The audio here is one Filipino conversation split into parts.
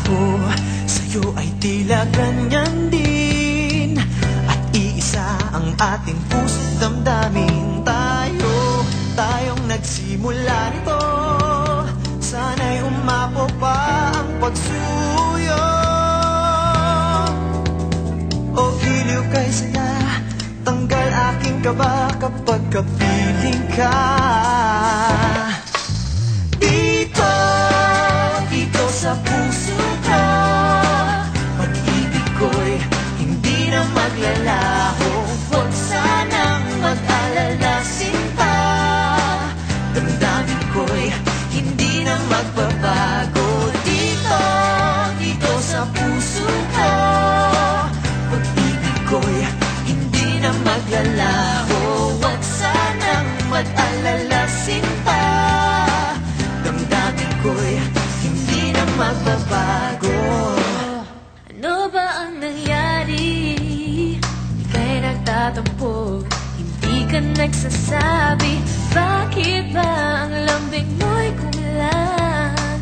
ako sa'yo ay tila ganyan din. At iisa ang ating puso't damdamin. Tayong nagsimula nito. Sana'y umapo pa ang pagsuyo. O giliw kay saya, tanggal aking kaba kapag kapiling ka. Dito sa puso ko, pag-ibig ko'y hindi na maglalaho. Huwag sanang mag-alala, sinta. Damdamin ko'y hindi na magbabago. Dito sa puso ko, pag-ibig ko'y hindi na maglalaho. Huwag sanang mag-alala, sinta. Damdamin ko'y hindi na magbabago. Ano ba ang nangyari? Di ka'y nagtatampo, hindi ka nagsasabi. Bakit ba ang lambing mo'y kumilan?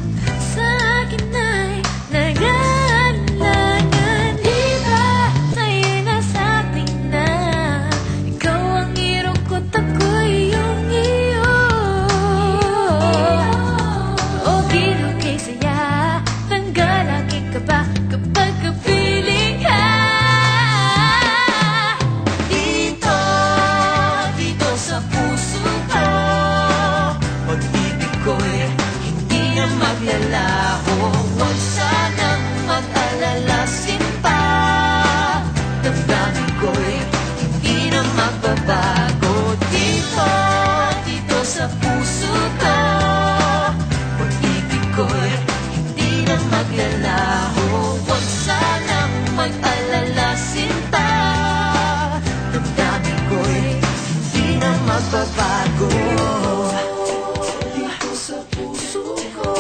Sa akin ay nag-aalangan. Di ba sa'yo'y nasabi na ikaw ang iyong ko't ako'y iyong iyo? O giliw kay saya, tanggal aking kaba kapag kapiling ka. Dito sa puso ko, pag-ibig ko'y hindi na maglalaho. Huwag sanang mag-alala, sinta. Damdamin ko'y hindi na magbabago. Dito sa puso ko, pag-ibig ko'y hindi na maglalaho. Huwag sanang mag-alala, sinta. Damdamin ko'y hindi na magbabago. Dito sa puso ko,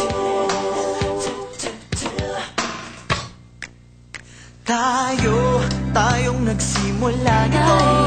tayong nagsimula nito.